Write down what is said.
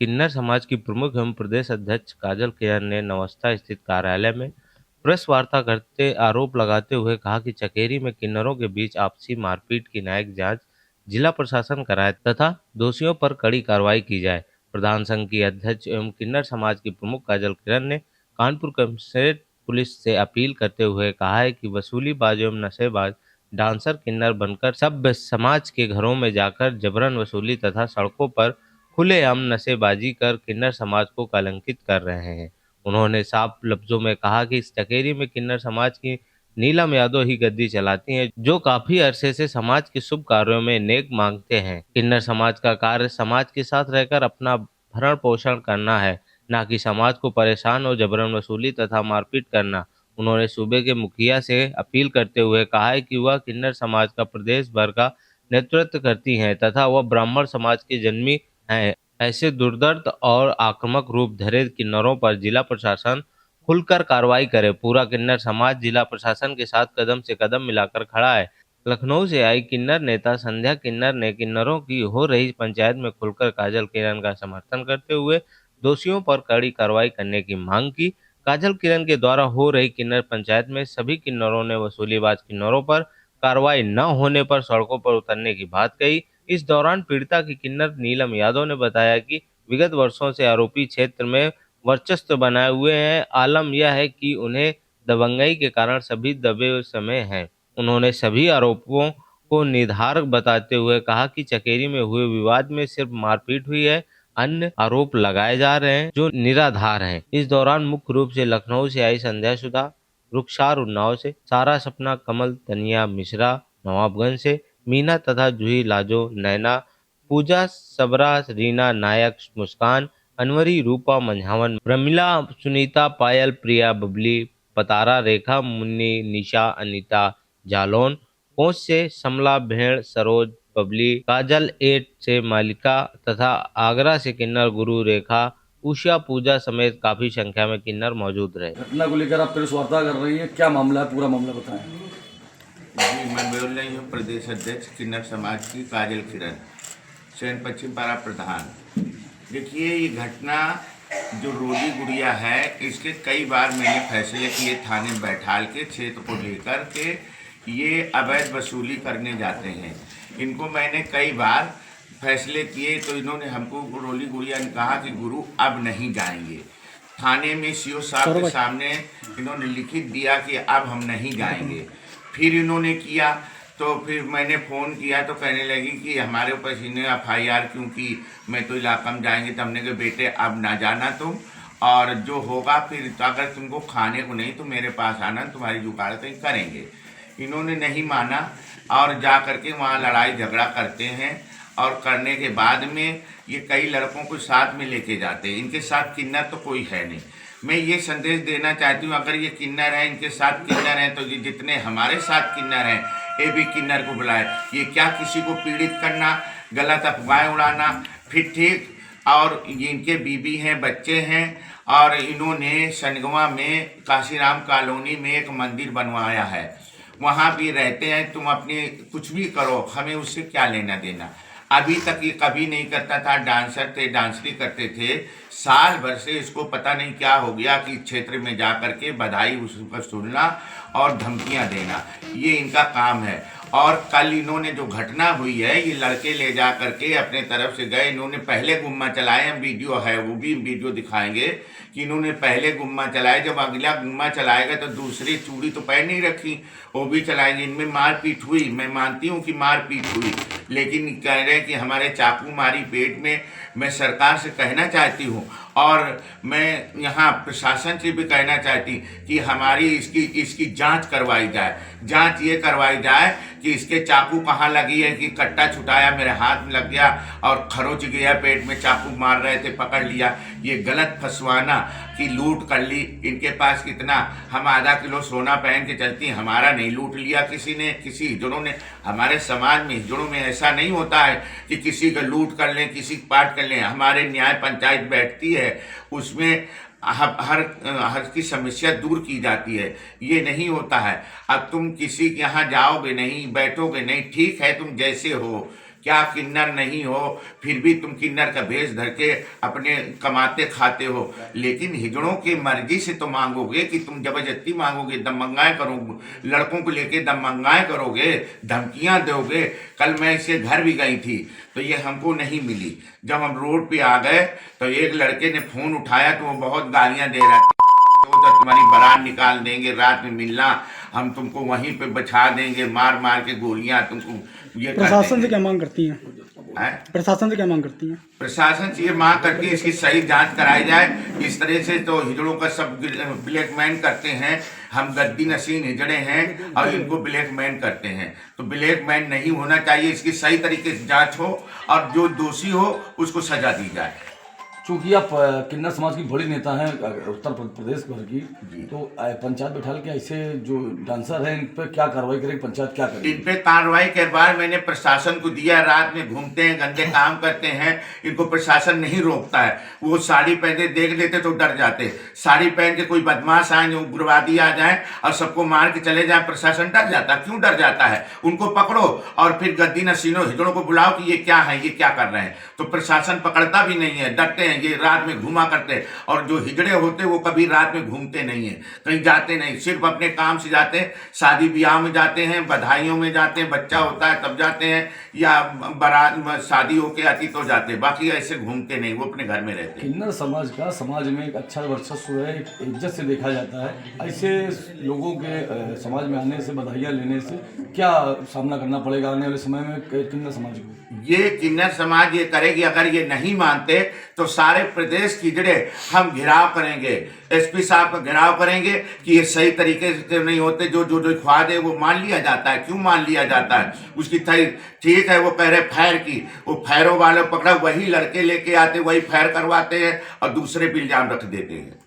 किन्नर समाज की प्रमुख एवं प्रदेश अध्यक्ष काजल किरण ने नवस्था स्थित कार्यालय में प्रेस वार्ता करते आरोप लगाते हुए कहा कि चकेरी में किन्नरों के बीच आपसी मारपीट की न्यायिक जांच जिला प्रशासन कराए तथा दोषियों पर कड़ी कार्रवाई की जाए। प्रधान संघ की अध्यक्ष एवं किन्नर समाज की प्रमुख काजल किरण ने कानपुर कमिश्नरेट पुलिस से अपील करते हुए कहा है कि वसूलीबाज एवं नशेबाज डांसर किन्नर बनकर सभ्य समाज के घरों में जाकर जबरन वसूली तथा सड़कों पर खुलेआम नशेबाजी कर किन्नर समाज को कलंकित कर रहे हैं। उन्होंने साफ लफ्जों में कहा कि इस चकेरी में किन्नर समाज की नीलम यादव ही गद्दी चलाती हैं, जो काफी अरसे से समाज के शुभ कार्यों में नेक मांगते हैं। किन्नर समाज का कार्य समाज के साथ रहकर अपना भरण पोषण करना है, न कि समाज को परेशान और जबरन वसूली तथा मारपीट करना। उन्होंने सूबे के मुखिया से अपील करते हुए कहा है कि वह किन्नर समाज का प्रदेश भर का नेतृत्व करती हैं तथा वह ब्राह्मण समाज की जन्मी हैं। ऐसे दुर्दर्थ और आक्रामक रूप धरे किन्नरों पर जिला प्रशासन खुलकर कार्रवाई करे। पूरा किन्नर समाज जिला प्रशासन के साथ कदम से कदम मिलाकर खड़ा है। लखनऊ से आई किन्नर नेता संध्या किन्नर ने किन्नरों की हो रही पंचायत में खुलकर काजल किरण का समर्थन करते हुए दोषियों पर कड़ी कार्रवाई करने की मांग की। काजल किरण के द्वारा हो रही किन्नर पंचायत में सभी किन्नरों ने वसूलीबाज किन्नरों पर कार्रवाई न होने पर सड़कों पर उतरने की बात कही। इस दौरान पीड़िता की किन्नर नीलम यादव ने बताया कि विगत वर्षों से आरोपी क्षेत्र में वर्चस्व बनाए हुए हैं। आलम यह है कि उन्हें दबंगई के कारण सभी दबे समय हैं। उन्होंने सभी आरोपों को निराधार बताते हुए कहा कि चकेरी में हुए विवाद में सिर्फ मारपीट हुई है, अन्य आरोप लगाए जा रहे हैं जो निराधार हैं। इस दौरान मुख्य रूप से लखनऊ से आई संध्या सुधा, रुखसार उन्नाव से, सारा सपना कमल, तनिया मिश्रा नवाबगंज से, मीना तथा जूही लाजो, नैना, पूजा सबरा, रीना नायक, मुस्कान, अनवरी, रूपा मंझावन, प्रमिला, सुनीता, पायल, प्रिया, बबली, पतारा, रेखा, मुन्नी, निशा, अनीता, जालौन, कोच से समला, भेड़, सरोज, बबली, काजल, एट से मालिका तथा आगरा से किन्नर गुरु, रेखा, उषा, पूजा समेत काफी संख्या में किन्नर मौजूद रहे। घटना को लेकर आप प्रेस वार्ता कर रही हैं, क्या मामला है, पूरा मामला बताएं। जी, मैं बोल रही हूँ प्रदेश अध्यक्ष किन्नर समाज की काजल किरण, चयन पश्चिम पारा प्रधान। देखिए, ये घटना जो रोली गुड़िया है, इसके कई बार मैंने फैसले किए थाने बैठाल के क्षेत्र को लेकर के ये अवैध वसूली करने जाते हैं। इनको मैंने कई बार फैसले किए तो इन्होंने हमको, रोली गुड़िया ने कहा कि गुरु अब नहीं जाएंगे। थाने में सीओ साहब के सामने इन्होंने लिखित दिया कि अब हम नहीं जाएंगे। फिर इन्होंने किया तो फिर मैंने फ़ोन किया तो कहने लगी कि हमारे ऊपर सीने FIR क्यों की, मैं तो इलाका में जाएंगे। तो हमने कहा बेटे अब ना जाना तुम, और जो होगा फिर तो अगर तुमको खाने को नहीं तो मेरे पास आना, तुम्हारी जुगाड़ कहीं करेंगे। इन्होंने नहीं माना और जा करके वहाँ लड़ाई झगड़ा करते हैं, और करने के बाद में ये कई लड़कों को साथ में लेके जाते हैं। इनके साथ किन्नर तो कोई है नहीं। मैं ये संदेश देना चाहती हूँ, अगर ये किन्नर है, इनके साथ किन्नर हैं, तो ये जितने हमारे साथ किन्नर हैं ये भी किन्नर को बुलाए। ये क्या किसी को पीड़ित करना, गलत अफवाहें उड़ाना, फिर ठीक। और ये इनके बीबी हैं, बच्चे हैं, और इन्होंने सनगवा में काशीराम कॉलोनी में एक मंदिर बनवाया है, वहाँ भी रहते हैं। तुम अपने कुछ भी करो, हमें उससे क्या लेना देना। अभी तक ये कभी नहीं करता था। डांसर थे, डांसरी करते थे, साल भर से इसको पता नहीं क्या हो गया कि क्षेत्र में जा कर के बधाई उसका सुनना और धमकियां देना, ये इनका काम है। और कल इन्होंने जो घटना हुई है, ये लड़के ले जा करके अपने तरफ से गए। इन्होंने पहले गुम्मा चलाए, हम वीडियो है वो भी वीडियो दिखाएंगे कि इन्होंने पहले गुम्मा चलाए। जब अगला गुम्मा चलाएगा तो दूसरी चूड़ी तो पैर नहीं रखी, वो भी चलाएंगे। इनमें मारपीट हुई, मैं मानती हूँ कि मारपीट हुई, लेकिन कह रहे हैं कि हमारे चाकू मारी पेट में। मैं सरकार से कहना चाहती हूँ और मैं यहाँ प्रशासन से भी कहना चाहती कि हमारी इसकी जांच करवाई जाए। जांच ये करवाई जाए कि इसके चाकू कहाँ लगी है, कि कट्टा छुटाया मेरे हाथ में लग गया और खरोच गया पेट में, चाकू मार रहे थे पकड़ लिया। ये गलत फंसवाना कि लूट कर ली। इनके पास कितना, हम आधा किलो सोना पहन के चलती, हमारा नहीं लूट लिया किसी ने। किसी हिजड़ों ने, हमारे समाज में हिजड़ों में ऐसा नहीं होता है कि किसी का लूट कर लें, किसी का पाट कर लें। हमारे न्याय पंचायत बैठती है, उसमें हर की समस्या दूर की जाती है। ये नहीं होता है। अब तुम किसी के यहाँ जाओगे नहीं, बैठोगे नहीं, ठीक है तुम जैसे हो, क्या किन्नर नहीं हो, फिर भी तुम किन्नर का भेष धर के अपने कमाते खाते हो। लेकिन हिजड़ों की मर्जी से तो मांगोगे कि तुम जबरदस्ती मांगोगे, दमंगाएं करोगे, लड़कों को लेके दमंगाएं करोगे, धमकियां दोगे। कल मैं इसके घर भी गई थी तो ये हमको नहीं मिली। जब हम रोड पे आ गए तो एक लड़के ने फोन उठाया तो वो बहुत गालियां दे रहा था, तो तुम्हारी बारात निकाल देंगे, रात में मिलना, हम तुमको वहीं पे बचा देंगे, मार मार के गोलियां तुमको ये कर प्रशासन से देंगे। क्या मांग करती हैं? हैं? प्रशासन से क्या मांग करती हैं? प्रशासन से ये मांग करके इसकी सही जांच कराई जाए। इस तरह से तो हिजड़ों का सब ब्लैकमेल करते हैं, हम गद्दी नशीन हिजड़े हैं और इनको ब्लैकमेल करते हैं, तो ब्लैकमेल नहीं होना चाहिए। इसकी सही तरीके से जांच हो और जो दोषी हो उसको सजा दी जाए। चूंकि आप किन्नर समाज की बड़ी नेता हैं उत्तर प्रदेश भर की, तो पंचायत बैठा के ऐसे जो डांसर हैं इन पर क्या कार्रवाई करेगी पंचायत, क्या करेगी? इन पे कार्रवाई के बाद मैंने प्रशासन को दिया। रात में घूमते हैं, गंदे काम करते हैं, इनको प्रशासन नहीं रोकता है। वो साड़ी पहने देख लेते तो डर जाते, साड़ी पहन के कोई बदमाश आए, जो उग्रवादी आ जाए और सबको मार के चले जाए, प्रशासन डर जाता। क्यों डर जाता है? उनको पकड़ो और फिर गद्दी नशीनों हिजड़ों को बुलाओ कि ये क्या है, ये क्या कर रहे हैं, तो प्रशासन पकड़ता भी नहीं है, डरते हैं। ये रात में घुमा करते हैं। और जो हिजड़े होते वो कभी रात में घूमते नहीं है, कहीं जाते नहीं, सिर्फ अपने काम से जाते हैं, शादी ब्याह में जाते हैं, बधाइयों में जाते हैं, बच्चा होता है तब जाते हैं, या बारात शादी होके आती तो जाते हैं, बाकी ऐसे घूमते नहीं, वो अपने घर में रहते हैं। किन्नर समाज का समाज में एक अच्छा वर्चस्व है, एक इज्जत से देखा जाता है। ऐसे लोगों के समाज में आने से, बधाइयाँ लेने से क्या सामना करना पड़ेगा आने वाले समय में किन्नर समाज को? ये किन्नर समाज ये करेगी। अगर ये नहीं मानते तो सारे प्रदेश की जड़े हम घिराव करेंगे, एसपी साहब का घिराव करेंगे कि ये सही तरीके से नहीं होते। जो जो जो ख्वाद है वो मान लिया जाता है। क्यों मान लिया जाता है? उसकी ठीक है, वो कह रहे फायर की, वो फायरों वाले पकड़ा, वही लड़के लेके आते, वही फायर करवाते हैं और दूसरे पे इल्जाम रख देते हैं।